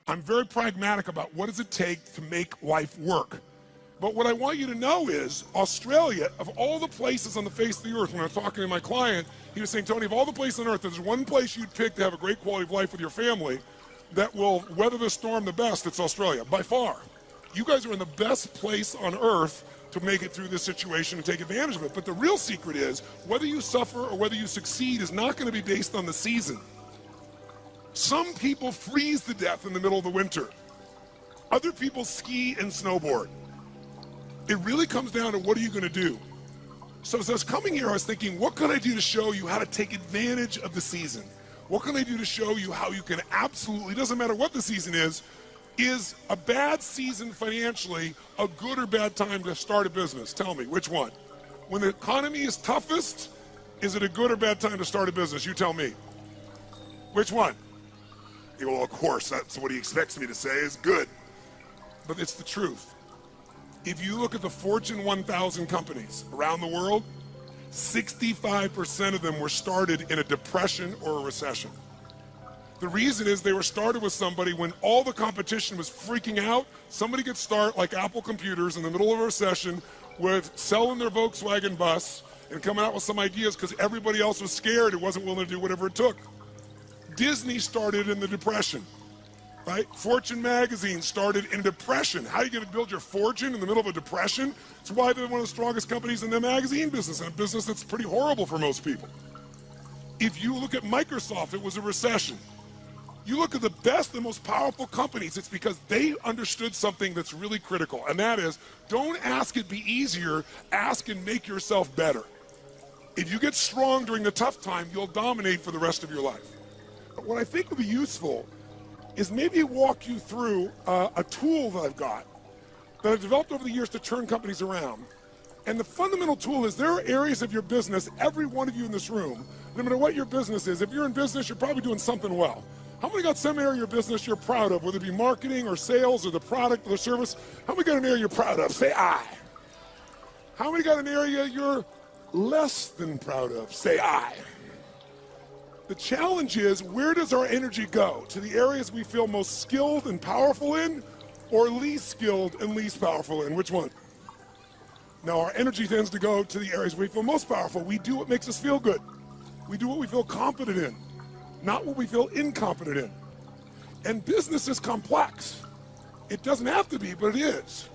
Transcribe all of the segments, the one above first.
I'm very pragmatic about what does it take to make life work. But what I want you to know is Australia, of all the places on the face of the earth, when I was talking to my client, he was saying, Tony, of all the places on earth, there's one place you'd pick to have a great quality of life with your family that will weather the storm the best, it's Australia, by far. You guys are in the best place on earth to make it through this situation and take advantage of it. But the real secret is, whether you suffer or whether you succeed is not going to be based on the season. Some people freeze to death in the middle of the winter. Other people ski and snowboard. It really comes down to what are you going to do? So as I was coming here, I was thinking, what can I do to show you how to take advantage of the season? What can I do to show you how you can absolutely, doesn't matter what the season is a bad season financially a good or bad time to start a business? Tell me, which one? When the economy is toughest, is it a good or bad time to start a business? You tell me. Which one? Well, of course, that's what he expects me to say is good. But it's the truth. If you look at the Fortune 1000 companies around the world, 65% of them were started in a depression or a recession. The reason is they were started with somebody when all the competition was freaking out. Somebody could start like Apple Computers in the middle of a recession with selling their Volkswagen bus and coming out with some ideas because everybody else was scared and wasn't willing to do whatever it took. Disney started in the depression, right? Fortune magazine started in depression. How are you going to build your fortune in the middle of a depression? It's why they're one of the strongest companies in the magazine business, and a business that's pretty horrible for most people. If you look at Microsoft, it was a recession. You look at the best and most powerful companies, it's because they understood something that's really critical, and that is, don't ask it be easier, ask and make yourself better. If you get strong during the tough time, you'll dominate for the rest of your life. But what I think would be useful is maybe walk you through a tool that I've got that I've developed over the years to turn companies around. And the fundamental tool is there are areas of your business, every one of you in this room, no matter what your business is, if you're in business, you're probably doing something well. How many got some area of your business you're proud of, whether it be marketing or sales or the product or the service? How many got an area you're proud of? Say I. How many got an area you're less than proud of? Say I. The challenge is, where does our energy go? To the areas we feel most skilled and powerful in, or least skilled and least powerful in? Which one? Now, our energy tends to go to the areas we feel most powerful. We do what makes us feel good. We do what we feel competent in, not what we feel incompetent in. And business is complex. It doesn't have to be, but it is.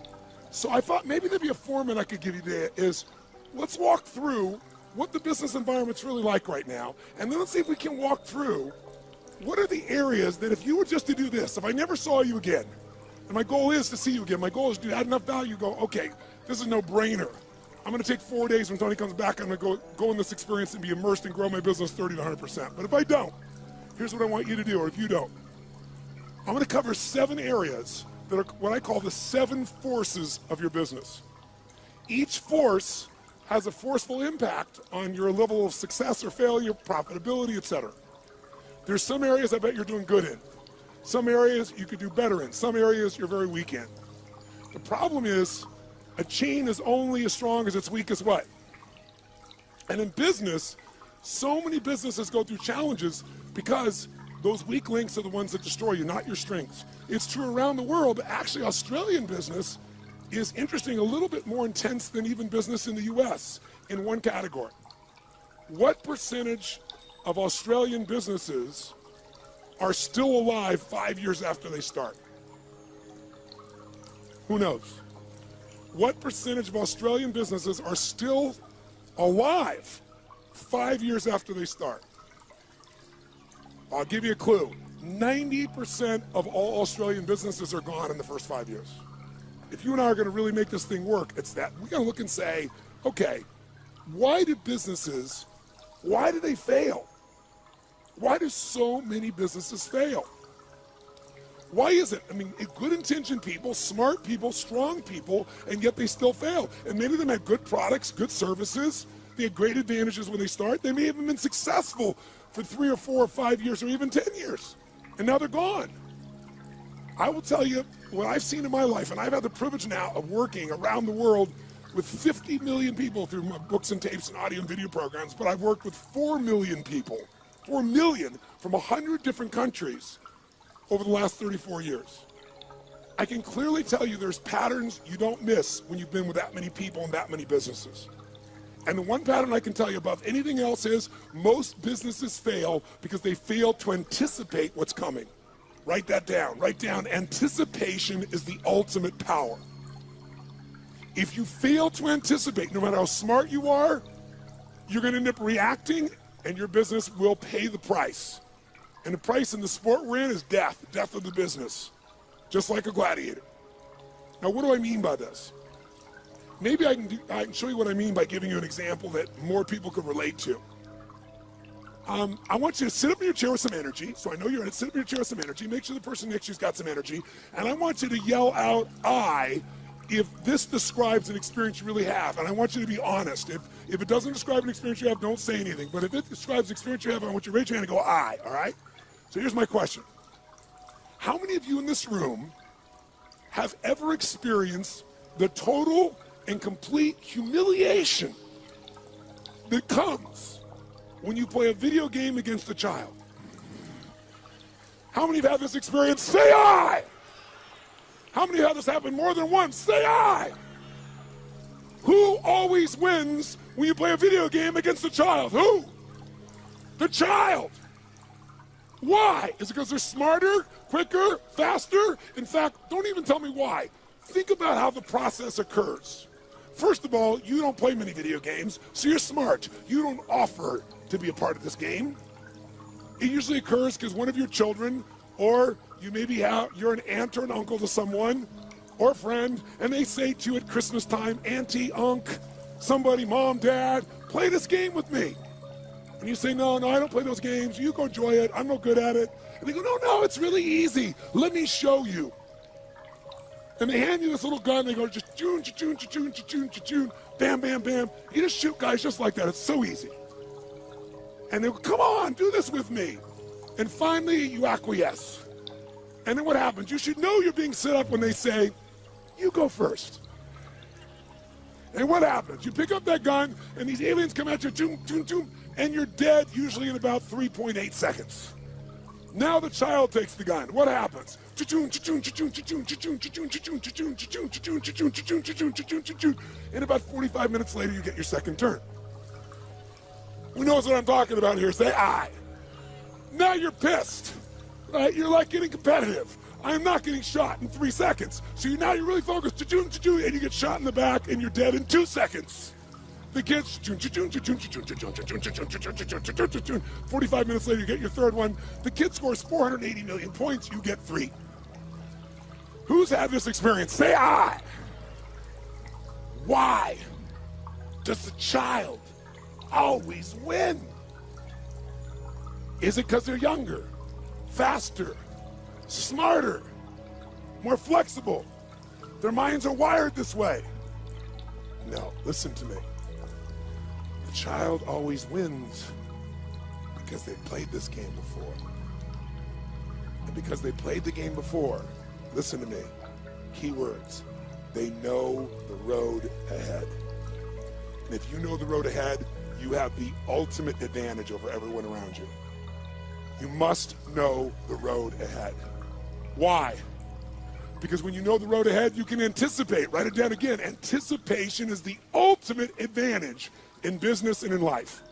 So I thought maybe there'd be a format I could give you there is, let's walk through what the business environment's really like right now, and then let's see if we can walk through what are the areas that if you were just to do this, if I never saw you again, and my goal is to see you again, my goal is to add enough value, go, okay, this is no brainer. I'm gonna take 4 days when Tony comes back, I'm gonna go in this experience and be immersed and grow my business 30 to 100%. But if I don't, here's what I want you to do, or if you don't. I'm gonna cover 7 areas that are what I call the 7 forces of your business. Each force has a forceful impact on your level of success or failure, profitability, etc. There's some areas I bet you're doing good in. Some areas you could do better in. Some areas you're very weak in. The problem is, a chain is only as strong as its weakest what? And in business, so many businesses go through challenges because those weak links are the ones that destroy you, not your strengths. It's true around the world, but actually Australian business is interesting, a little bit more intense than even business in the US in one category. What percentage of Australian businesses are still alive 5 years after they start? Who knows? What percentage of Australian businesses are still alive 5 years after they start? I'll give you a clue. 90% of all Australian businesses are gone in the first 5 years. If you and I are going to really make this thing work, it's that we got to look and say, okay, why do they fail? Why do so many businesses fail? Why is it? I mean, good-intentioned people, smart people, strong people, and yet they still fail. And many of them had good products, good services. They had great advantages when they start. They may have been successful for 3 or 4 or 5 years or even 10 years, and now they're gone. I will tell you what I've seen in my life, and I've had the privilege now of working around the world with 50 million people through my books and tapes and audio and video programs, but I've worked with 4 million people, 4 million from 100 different countries, over the last 34 years. I can clearly tell you there's patterns you don't miss when you've been with that many people and that many businesses. And the one pattern I can tell you above anything else is most businesses fail because they fail to anticipate what's coming. Write that down. Write down, anticipation is the ultimate power. If you fail to anticipate, no matter how smart you are, you're going to end up reacting and your business will pay the price. And the price in the sport we're in is death of the business, just like a gladiator. Now, what do I mean by this? Maybe I can show you what I mean by giving you an example that more people could relate to. I want you to sit up in your chair with some energy. So I know you're in it. Sit up in your chair with some energy. Make sure the person next to you's got some energy. And I want you to yell out, I, if this describes an experience you really have. And I want you to be honest. If it doesn't describe an experience you have, don't say anything. But if it describes an experience you have, I want you to raise your hand and go, I, all right? So here's my question. How many of you in this room have ever experienced the total and complete humiliation that comes when you play a video game against a child? How many have had this experience? Say I! How many have had this happen more than once? Say I! Who always wins when you play a video game against a child? Who? The child. Why? Is it because they're smarter, quicker, faster? In fact, don't even tell me why. Think about how the process occurs. First of all, you don't play many video games, so you're smart. You don't offer to be a part of this game. It usually occurs because one of your children, or you maybe you're an aunt or an uncle to someone, or a friend, and they say to you at Christmas time, Auntie, Unc, somebody, Mom, Dad, play this game with me. And you say, no, I don't play those games. You go enjoy it. I'm no good at it. And they go, no, it's really easy. Let me show you. And they hand you this little gun. They go, just choon, choon, choon, choon, choon, bam, bam, bam. You just shoot guys just like that. It's so easy. And they go, come on, do this with me. And finally, you acquiesce. And then what happens? You should know you're being set up when they say, you go first. And what happens? You pick up that gun, and these aliens come at you, choom, choom, choom, and you're dead usually in about 3.8 seconds. Now the child takes the gun. What happens? And about 45 minutes later, you get your second turn. Who knows what I'm talking about here? Say I. Now you're pissed, right? You're like getting competitive. I'm not getting shot in 3 seconds. So now you're really focused, and you get shot in the back, and you're dead in 2 seconds. The kids, 45 minutes later, you get your third one. The kid scores 480 million points, you get 3. Who's had this experience? Say I. Why does the child always win? Is it because they're younger, faster, smarter, more flexible? Their minds are wired this way. No, listen to me. The child always wins because they played this game before. And because they played the game before, listen to me, keywords, they know the road ahead. And if you know the road ahead, you have the ultimate advantage over everyone around you. You must know the road ahead. Why? Because when you know the road ahead, you can anticipate. Write it down again. Anticipation is the ultimate advantage in business and in life.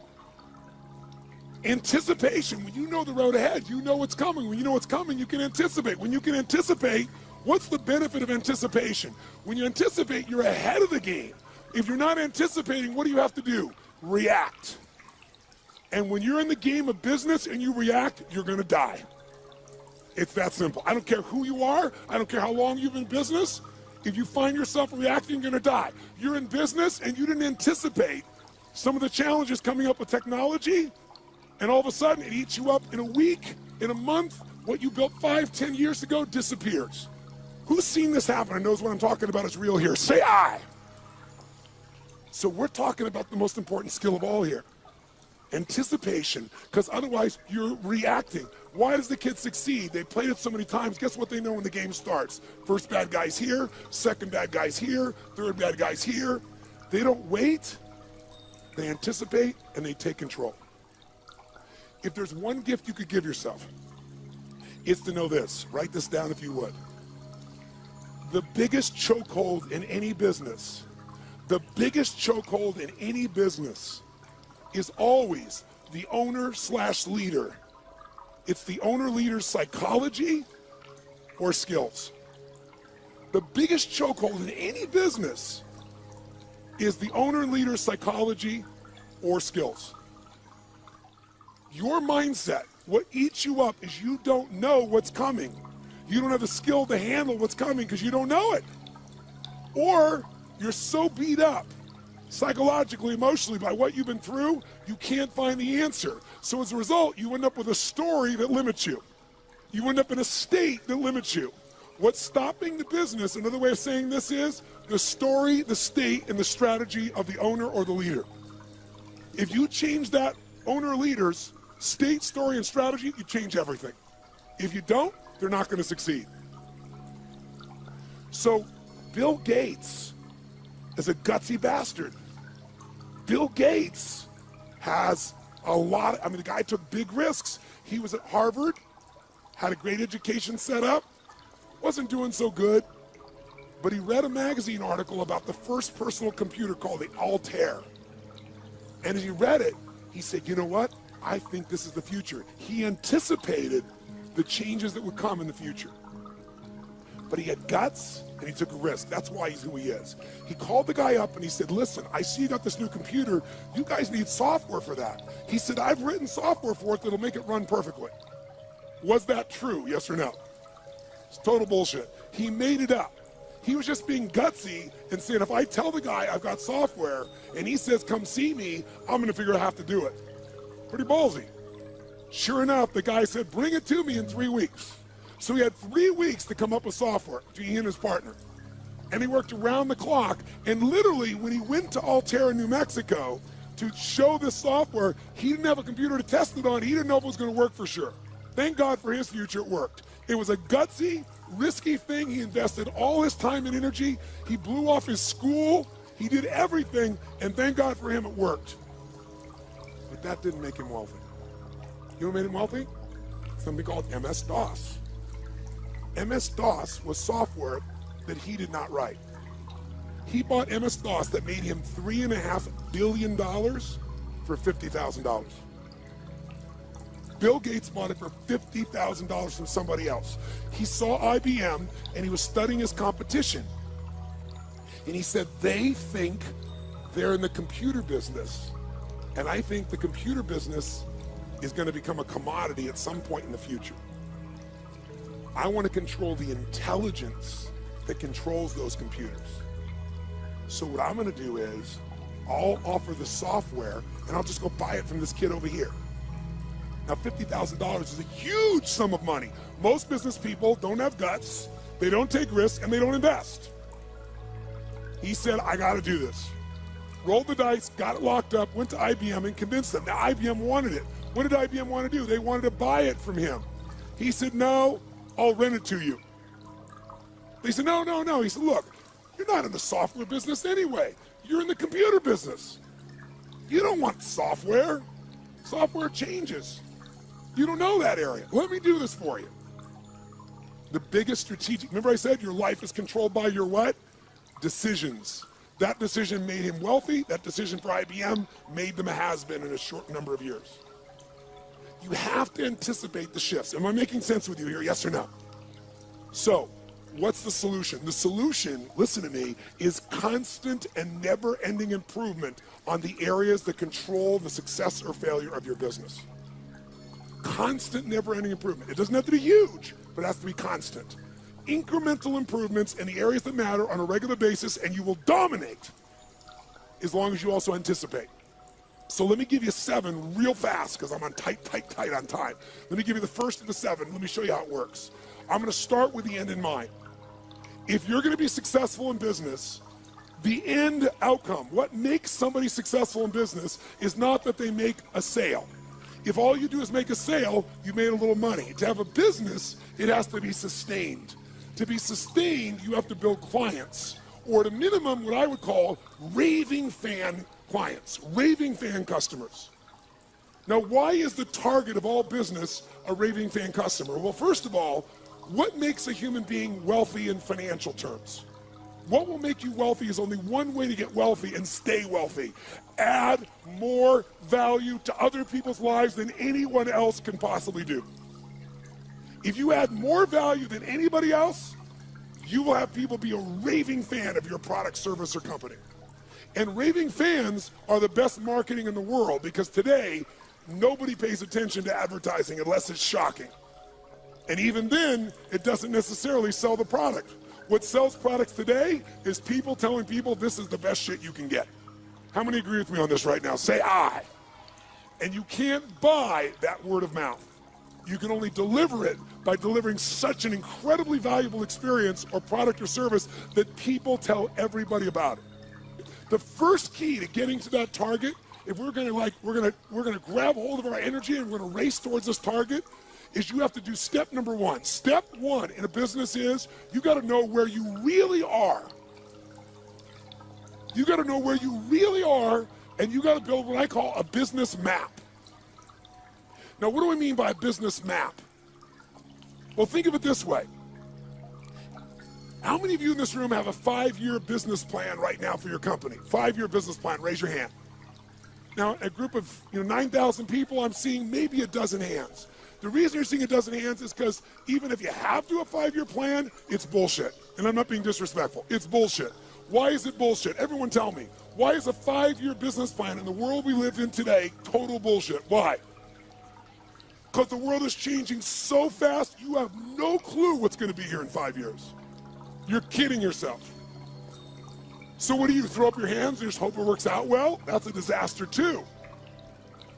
Anticipation, when you know the road ahead, you know what's coming. When you know what's coming, you can anticipate. When you can anticipate, what's the benefit of anticipation? When you anticipate, you're ahead of the game. If you're not anticipating, what do you have to do? React. And when you're in the game of business and you react, you're going to die. It's that simple. I don't care who you are. I don't care how long you've been in business. If you find yourself reacting, you're going to die. You're in business and you didn't anticipate some of the challenges coming up with technology, and all of a sudden it eats you up in a week, in a month. What you built 5-10 years ago disappears. Who's seen this happen and knows what I'm talking about is real here? Say I. So we're talking about the most important skill of all here. Anticipation, because otherwise you're reacting. Why does the kid succeed? They played it so many times. Guess what they know when the game starts? First bad guy's here, second bad guy's here, third bad guy's here. They don't wait. They anticipate and they take control. If there's one gift you could give yourself, is to know this. Write this down if you would. The biggest chokehold in any business, is always the owner/leader. It's the owner-leader's psychology or skills. The biggest chokehold in any business is the owner and leader's psychology or skills. Your mindset, what eats you up is you don't know what's coming. You don't have the skill to handle what's coming because you don't know it. Or you're so beat up psychologically, emotionally by what you've been through, you can't find the answer. So as a result, you end up with a story that limits you. You end up in a state that limits you. What's stopping the business, another way of saying this is the story, the state, and the strategy of the owner or the leader. If you change that owner or leader's state, story, and strategy, you change everything. If you don't, they're not going to succeed. So Bill Gates is a gutsy bastard. Bill Gates has the guy took big risks. He was at Harvard, had a great education set up, wasn't doing so good, but he read a magazine article about the first personal computer called the Altair. And as he read it, he said, you know what? I think this is the future. He anticipated the changes that would come in the future. But he had guts and he took a risk. That's why he's who he is. He called the guy up and he said, listen, I see you got this new computer. You guys need software for that. He said, I've written software for it that'll make it run perfectly. Was that true? Yes or no? It's total bullshit. He made it up. He was just being gutsy and saying, if I tell the guy I've got software and he says, come see me, I'm going to figure out how to do it. Pretty ballsy. Sure enough, the guy said, bring it to me in 3 weeks. So he had 3 weeks to come up with software between he and his partner. And he worked around the clock. And literally, when he went to Altair in New Mexico to show this software, he didn't have a computer to test it on. He didn't know if it was going to work for sure. Thank God for his future, it worked. It was a gutsy, risky thing. He invested all his time and energy. He blew off his school. He did everything. And thank God for him, it worked. But that didn't make him wealthy. You know what made him wealthy? Something called MS-DOS. MS-DOS was software that he did not write. He bought MS-DOS that made him $3.5 billion for $50,000. Bill Gates bought it for $50,000 from somebody else. He saw IBM and he was studying his competition. And he said, they think they're in the computer business. And I think the computer business is going to become a commodity at some point in the future. I want to control the intelligence that controls those computers. So what I'm going to do is I'll offer the software and I'll just go buy it from this kid over here. Now, $50,000 is a huge sum of money. Most business people don't have guts, they don't take risks, and they don't invest. He said, I got to do this. Rolled the dice, got it locked up, went to IBM and convinced them. Now, IBM wanted it. What did IBM want to do? They wanted to buy it from him. He said, no, I'll rent it to you. They said, no. He said, look, you're not in the software business anyway. You're in the computer business. You don't want software. Software changes. You don't know that area. Let me do this for you. The biggest strategic, remember I said your life is controlled by your what? Decisions. That decision made him wealthy. That decision for IBM made them a has-been in a short number of years. You have to anticipate the shifts. Am I making sense with you here, yes or no? So, what's the solution? The solution, listen to me, is constant and never-ending improvement on the areas that control the success or failure of your business. Constant, never-ending improvement. It doesn't have to be huge, but it has to be constant. Incremental improvements in the areas that matter on a regular basis, and you will dominate as long as you also anticipate. So let me give you 7 real fast because I'm on tight on time. Let me give you the first of the 7. Let me show you how it works. I'm going to start with the end in mind. If you're going to be successful in business, the end outcome, what makes somebody successful in business is not that they make a sale. If all you do is make a sale, you made a little money. To have a business, it has to be sustained. To be sustained, you have to build clients, or at a minimum, what I would call raving fan clients, raving fan customers. Now, why is the target of all business a raving fan customer? Well, first of all, what makes a human being wealthy in financial terms? What will make you wealthy is only one way to get wealthy and stay wealthy. Add more value to other people's lives than anyone else can possibly do. If you add more value than anybody else, you will have people be a raving fan of your product, service, or company. And raving fans are the best marketing in the world, because today, nobody pays attention to advertising unless it's shocking. And even then, it doesn't necessarily sell the product. What sells products today is people telling people this is the best shit you can get. How many agree with me on this right now? Say aye. And you can't buy that word of mouth. You can only deliver it by delivering such an incredibly valuable experience or product or service that people tell everybody about it. The first key to getting to that target, if we're gonna grab hold of our energy and we're gonna race towards this target, is you have to do step number one. Step one in a business is you got to know where you really are. You got to know where you really are, and you got to build what I call a business map. Now, what do I mean by a business map? Well, think of it this way. How many of you in this room have a 5-year business plan right now for your company? 5-year business plan, raise your hand. Now, a group of 9,000 people, I'm seeing maybe a dozen hands. The reason you're seeing a dozen hands is because even if you have to do a 5-year plan, it's bullshit. And I'm not being disrespectful. It's bullshit. Why is it bullshit? Everyone tell me. Why is a 5-year business plan in the world we live in today total bullshit? Why? Because the world is changing so fast, you have no clue what's going to be here in 5 years. You're kidding yourself. So what do? Throw up your hands and just hope it works out well? That's a disaster too.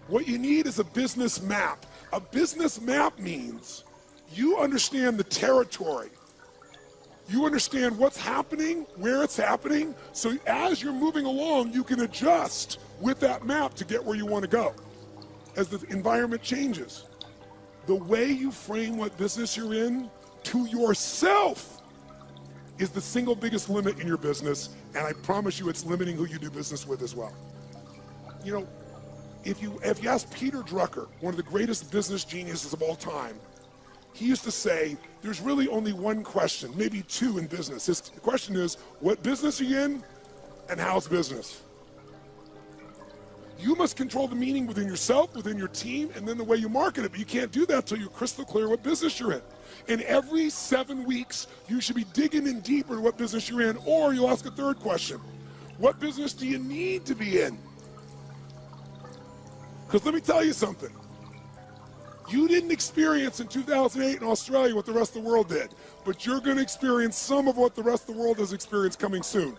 What you need is a business map. A business map means you understand the territory. You understand what's happening, where it's happening, so as you're moving along, you can adjust with that map to get where you want to go as the environment changes. The way you frame what business you're in to yourself is the single biggest limit in your business, and I promise you it's limiting who you do business with as well. If you ask Peter Drucker, one of the greatest business geniuses of all time, he used to say, there's really only one question, maybe two in business. His question is, what business are you in, and how's business? You must control the meaning within yourself, within your team, and then the way you market it. But you can't do that until you're crystal clear what business you're in. And every 7 weeks, you should be digging in deeper to what business you're in, or you'll ask a third question. What business do you need to be in? Because let me tell you something. You didn't experience in 2008 in Australia what the rest of the world did, but you're going to experience some of what the rest of the world has experienced coming soon.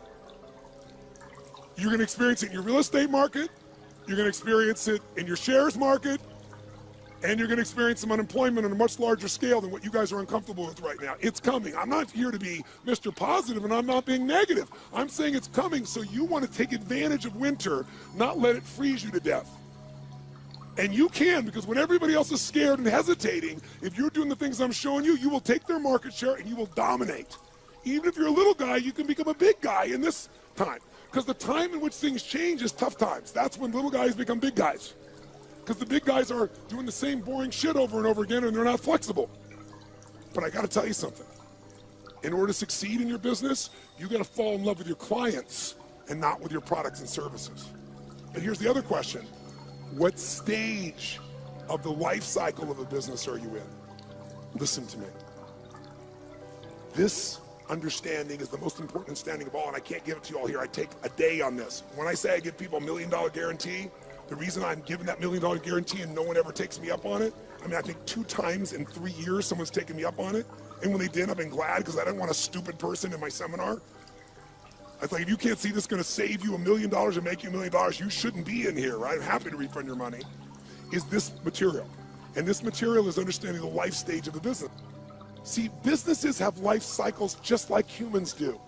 You're going to experience it in your real estate market, you're going to experience it in your shares market, and you're going to experience some unemployment on a much larger scale than what you guys are uncomfortable with right now. It's coming. I'm not here to be Mr. Positive, and I'm not being negative. I'm saying it's coming, so you want to take advantage of winter, not let it freeze you to death. And you can, because when everybody else is scared and hesitating, if you're doing the things I'm showing you, you will take their market share and you will dominate. Even if you're a little guy, you can become a big guy in this time. Because the time in which things change is tough times. That's when little guys become big guys. Because the big guys are doing the same boring shit over and over again and they're not flexible. But I got to tell you something. In order to succeed in your business, you got to fall in love with your clients and not with your products and services. And here's the other question. What stage of the life cycle of a business are you in? Listen to me. This understanding is the most important understanding of all, and I can't give it to you all here. I take a day on this. When I say I give people $1 million guarantee, the reason I'm giving that $1 million guarantee and no one ever takes me up on it, I think 2 times in 3 years someone's taken me up on it, and when they did, I've been glad because I didn't want a stupid person in my seminar. I was like, if you can't see this is going to save you $1 million and make you $1 million, you shouldn't be in here, right? I'm happy to refund your money. Is this material. And this material is understanding the life stage of the business. See, businesses have life cycles just like humans do.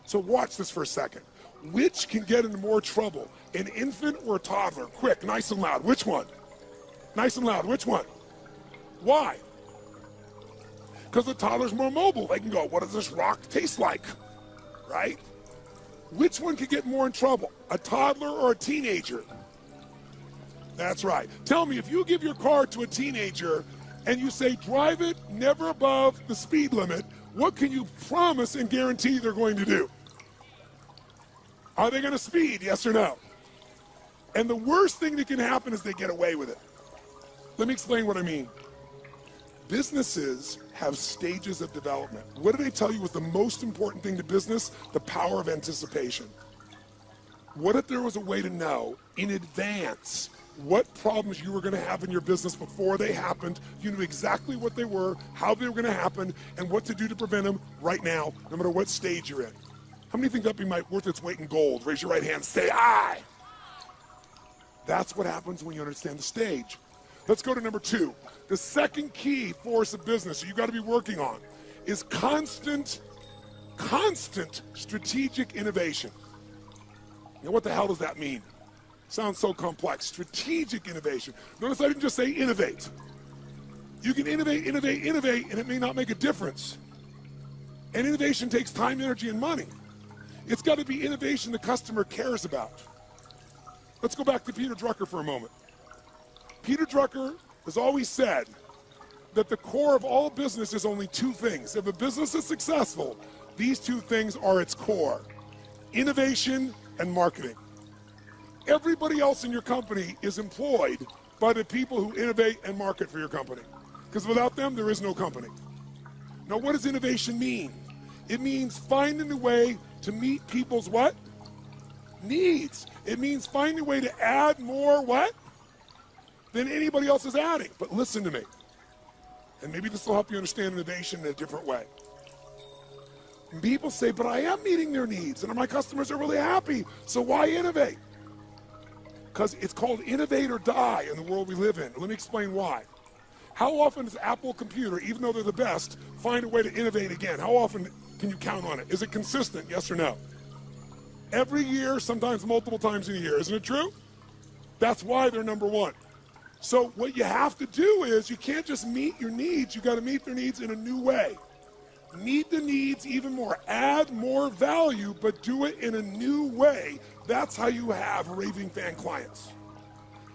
So watch this for a second. Which can get into more trouble, an infant or a toddler? Quick, nice and loud. Which one? Nice and loud. Which one? Why? Because the toddler's more mobile. They can go, what does this rock taste like? Right? Which one could get more in trouble, a toddler or a teenager? That's right. Tell me, if you give your car to a teenager and you say, drive it never above the speed limit, what can you promise and guarantee they're going to do? Are they going to speed, yes or no? And the worst thing that can happen is they get away with it. Let me explain what I mean. Businesses have stages of development. What did I tell you was the most important thing to business? The power of anticipation. What if there was a way to know in advance what problems you were going to have in your business before they happened? You knew exactly what they were, how they were going to happen, and what to do to prevent them right now, no matter what stage you're in. How many think that'd be worth its weight in gold? Raise your right hand, say aye. That's what happens when you understand the stage. Let's go to number 2. The second key force of business you've got to be working on is constant strategic innovation. Now, what the hell does that mean? Sounds so complex. Strategic innovation. Notice I didn't just say innovate. You can innovate, and it may not make a difference. And innovation takes time, energy, and money. It's got to be innovation the customer cares about. Let's go back to Peter Drucker for a moment. Peter Drucker has always said that the core of all business is only 2 things. If a business is successful, these 2 things are its core: innovation and marketing. Everybody else in your company is employed by the people who innovate and market for your company. Because without them, there is no company. Now, what does innovation mean? It means finding a way to meet people's what? Needs. It means finding a way to add more what? Than anybody else is adding. But listen to me. And maybe this will help you understand innovation in a different way. People say, but I am meeting their needs and my customers are really happy, so why innovate? Because it's called innovate or die in the world we live in. Let me explain why. How often does Apple Computer, even though they're the best, find a way to innovate again? How often can you count on it? Is it consistent, yes or no? Every year, sometimes multiple times in a year, isn't it true? That's why they're number 1. So what you have to do is you can't just meet your needs, you got to meet their needs in a new way. Meet the needs even more, add more value, but do it in a new way. That's how you have raving fan clients.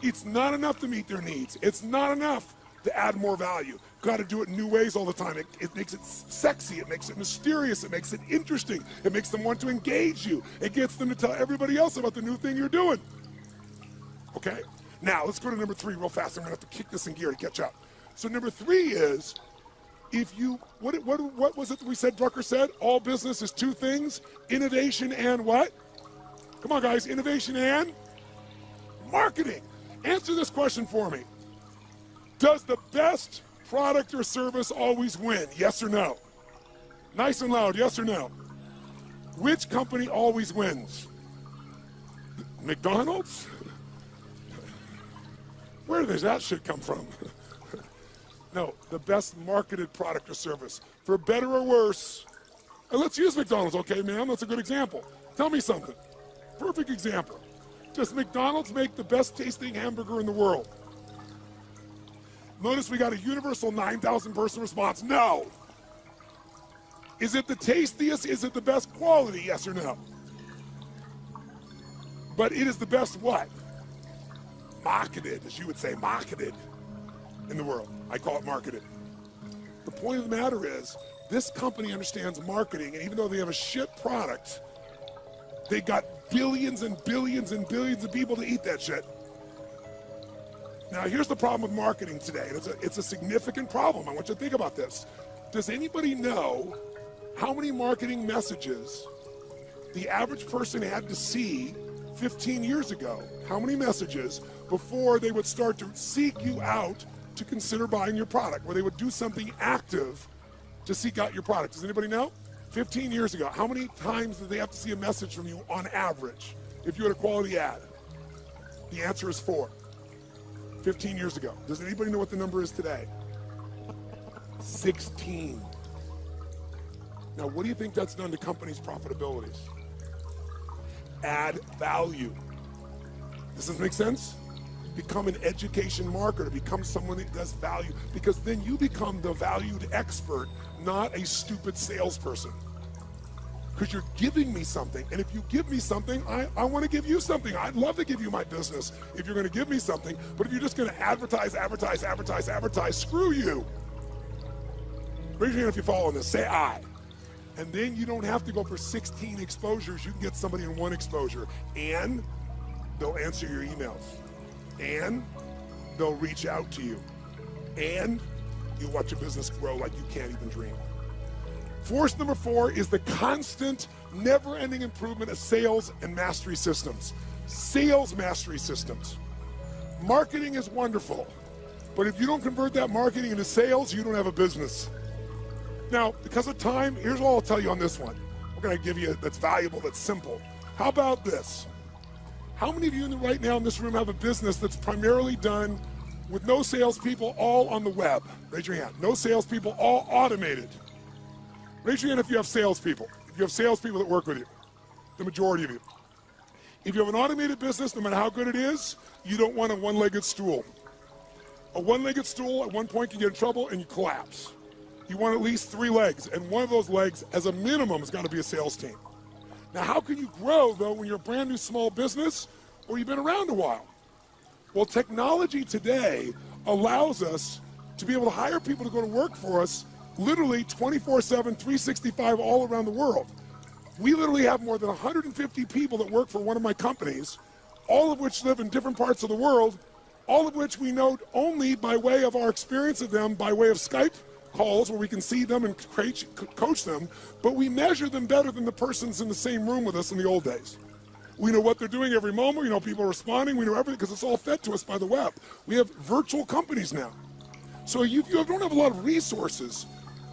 It's not enough to meet their needs. It's not enough to add more value. Got to do it in new ways all the time. It makes it sexy, it makes it mysterious, it makes it interesting, it makes them want to engage you. It gets them to tell everybody else about the new thing you're doing. Okay? Now, let's go to number 3 real fast. I'm going to have to kick this in gear to catch up. So number 3 is, if you, what was it that we said Drucker said? All business is 2 things, innovation and what? Come on, guys, innovation and marketing. Answer this question for me. Does the best product or service always win? Yes or no? Nice and loud, yes or no? Which company always wins? McDonald's? Where does that shit come from? No, the best marketed product or service. For better or worse, and let's use McDonald's, okay, man? That's a good example. Tell me something. Perfect example. Does McDonald's make the best tasting hamburger in the world? Notice we got a universal 9,000 person response. No. Is it the tastiest? Is it the best quality? Yes or no? But it is the best what? Marketed, as you would say, marketed in the world. I call it marketed. The point of the matter is, this company understands marketing, and even though they have a shit product, they got billions and billions and billions of people to eat that shit. Now, here's the problem with marketing today. It's a significant problem. I want you to think about this. Does anybody know how many marketing messages the average person had to see 15 years ago? How many messages before they would start to seek you out to consider buying your product, where they would do something active to seek out your product? Does anybody know? 15 years ago, how many times did they have to see a message from you on average if you had a quality ad? The answer is 4. 15 years ago. Does anybody know what the number is today? 16. Now, what do you think that's done to companies' profitabilities? Add value. Does this make sense? Become an education marketer, become someone that does value, because then you become the valued expert, not a stupid salesperson. because you're giving me something. And if you give me something, I want to give you something. I'd love to give you my business if you're going to give me something. But if you're just going to advertise, screw you. Raise your hand if you follow this. Say I. And then you don't have to go for 16 exposures. You can get somebody in one exposure. And they'll answer your emails. And they'll reach out to you. And you watch your business grow like you can't even dream. Force number 4 is the constant, never-ending improvement of sales and mastery systems. Sales mastery systems. Marketing is wonderful, but if you don't convert that marketing into sales, you don't have a business. Now, because of time, here's what I'll tell you on this one. We're going to give you that's valuable, that's simple. How about this? How many of you right now in this room have a business that's primarily done with no salespeople, all on the web? Raise your hand. No salespeople, all automated. Raise your hand if you have salespeople. If you have salespeople that work with you, the majority of you. If you have an automated business, no matter how good it is, you don't want a one-legged stool. A one-legged stool at one point can get in trouble and you collapse. You want at least 3 legs, and one of those legs, as a minimum, has got to be a sales team. Now, how can you grow, though, when you're a brand new small business or you've been around a while? Well, technology today allows us to be able to hire people to go to work for us literally 24/7, 365 all around the world. We literally have more than 150 people that work for one of my companies, all of which live in different parts of the world, all of which we know only by way of our experience of them, by way of Skype calls where we can see them and coach them, but we measure them better than the persons in the same room with us in the old days. We know what they're doing every moment. We know people are responding. We know everything because it's all fed to us by the web. We have virtual companies now. So if you don't have a lot of resources,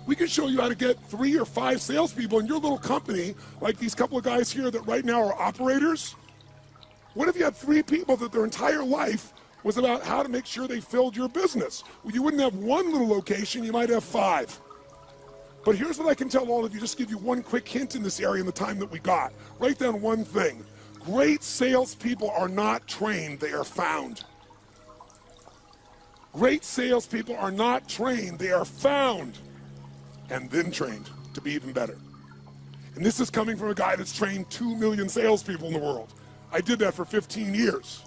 we can show you how to get 3 or 5 salespeople in your little company, like these couple of guys here that right now are operators. What if you had 3 people that their entire life was about how to make sure they filled your business? Well, you wouldn't have one little location, you might have 5. But here's what I can tell all of you, just give you one quick hint in this area in the time that we got. Write down one thing. Great salespeople are not trained, they are found. Great salespeople are not trained, they are found and then trained to be even better. And this is coming from a guy that's trained 2 million salespeople in the world. I did that for 15 years.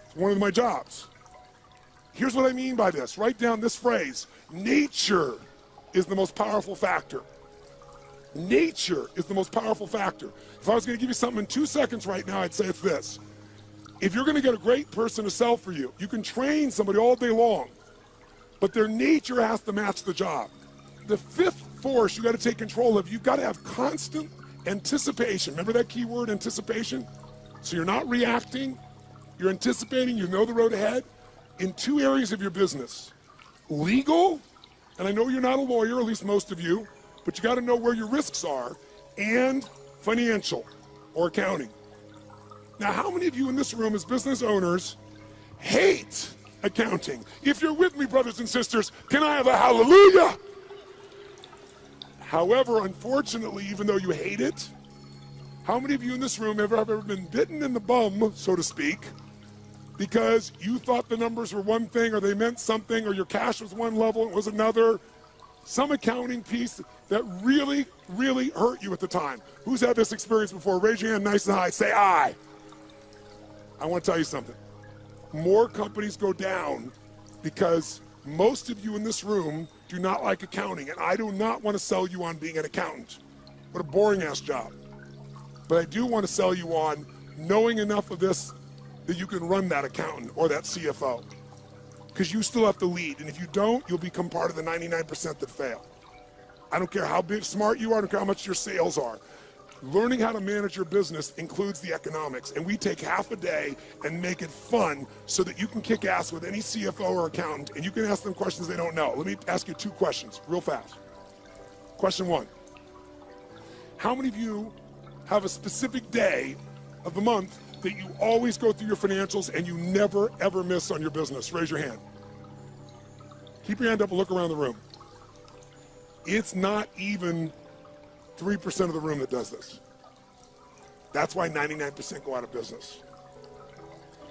It's one of my jobs. Here's what I mean by this. Write down this phrase. Nature is the most powerful factor. Nature is the most powerful factor. If I was going to give you something in 2 seconds right now, I'd say it's this. If you're going to get a great person to sell for you, you can train somebody all day long, but their nature has to match the job. The 5th force you got to take control of, you've got to have constant anticipation. Remember that key word, anticipation? So you're not reacting, you're anticipating, you know the road ahead in 2 areas of your business. Legal, and I know you're not a lawyer, at least most of you, but you got to know where your risks are, and financial or accounting. Now, how many of you in this room as business owners hate accounting? If you're with me, brothers and sisters, can I have a hallelujah? However, unfortunately, even though you hate it, how many of you in this room have ever been bitten in the bum, so to speak, because you thought the numbers were one thing or they meant something or your cash was one level and it was another? Some accounting piece that really, really hurt you at the time. Who's had this experience before? Raise your hand nice and high. Say I. I want to tell you something. More companies go down because most of you in this room do not like accounting, and I do not want to sell you on being an accountant. What a boring-ass job. But I do want to sell you on knowing enough of this that you can run that accountant or that CFO. Because you still have to lead, and if you don't, you'll become part of the 99% that fail. I don't care how big, smart you are, I don't care how much your sales are. Learning how to manage your business includes the economics, and we take half a day and make it fun so that you can kick ass with any CFO or accountant, and you can ask them questions they don't know. Let me ask you 2 questions real fast. Question 1. How many of you have a specific day of the month that you always go through your financials and you never, ever miss on your business? Raise your hand. Keep your hand up and look around the room. It's not even 3% of the room that does this. That's why 99% go out of business.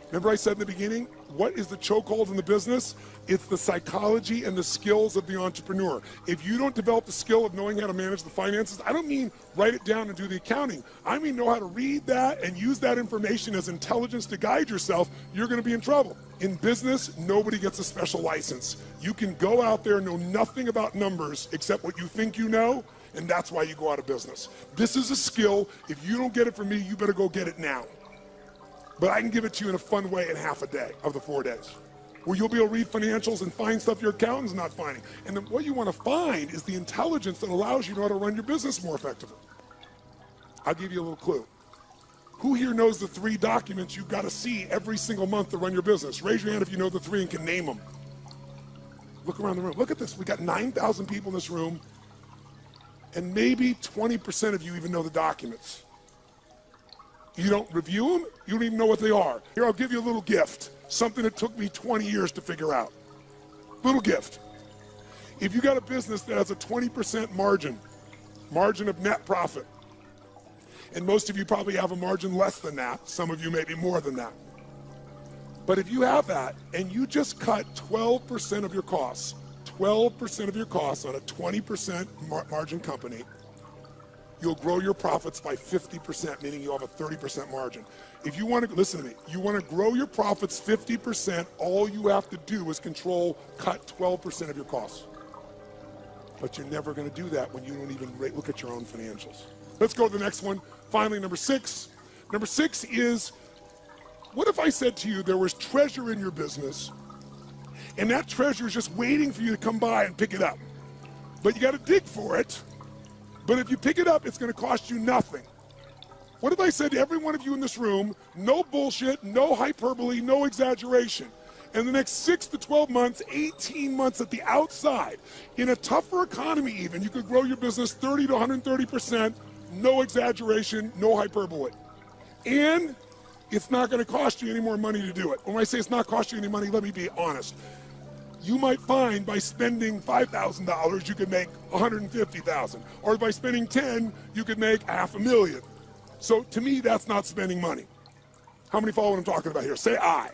Remember I said in the beginning, What is the chokehold in the business? It's the psychology and the skills of the entrepreneur. If you don't develop the skill of knowing how to manage the finances, I don't mean write it down and do the accounting. I mean know how to read that and use that information as intelligence to guide yourself, you're going to be in trouble. In business, nobody gets a special license. You can go out there and know nothing about numbers except what you think you know, and that's why you go out of business. This is a skill. If you don't get it from me, you better go get it now. But I can give it to you in a fun way in half a day of the 4 days, where you'll be able to read financials and find stuff your accountant's not finding. And then what you want to find is the intelligence that allows you to know how to run your business more effectively. I'll give you a little clue. Who here knows the 3 documents you've got to see every single month to run your business? Raise your hand if you know the 3 and can name them. Look around the room. Look at this. We got 9,000 people in this room, and maybe 20% of you even know the documents. You don't review them, you don't even know what they are. Here, I'll give you a little gift, something that took me 20 years to figure out. Little gift. If you got a business that has a 20% margin of net profit, and most of you probably have a margin less than that, some of you maybe more than that. But if you have that, and you just cut 12% of your costs, 12% of your costs on a 20% margin company, you'll grow your profits by 50%, meaning you'll have a 30% margin. If you want to, listen to me, you want to grow your profits 50%, all you have to do is cut 12% of your costs. But you're never going to do that when you don't even look at your own financials. Let's go to the next one. Finally, number 6. Number 6 is, what if I said to you there was treasure in your business, and that treasure is just waiting for you to come by and pick it up? But you got to dig for it. But if you pick it up, it's going to cost you nothing. What if I said to every one of you in this room, no bullshit, no hyperbole, no exaggeration. In the next 6 to 12 months, 18 months at the outside, in a tougher economy even, you could grow your business 30 to 130%, no exaggeration, no hyperbole. And it's not going to cost you any more money to do it. When I say it's not cost you any money, let me be honest. You might find by spending $5,000, you could make $150,000. Or by spending 10, you could make $500,000. So to me, that's not spending money. How many follow what I'm talking about here? Say aye.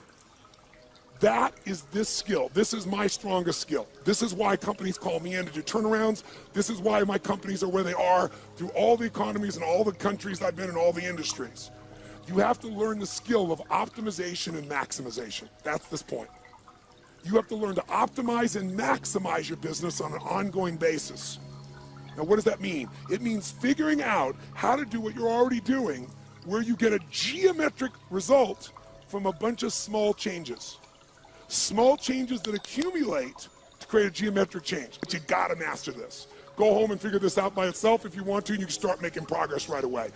That is this skill. This is my strongest skill. This is why companies call me in to do turnarounds. This is why my companies are where they are through all the economies and all the countries I've been in, all the industries. You have to learn the skill of optimization and maximization. That's this point. You have to learn to optimize and maximize your business on an ongoing basis. Now, what does that mean? It means figuring out how to do what you're already doing, where you get a geometric result from a bunch of small changes. Small changes that accumulate to create a geometric change. But you gotta master this. Go home and figure this out by itself if you want to, and you can start making progress right away.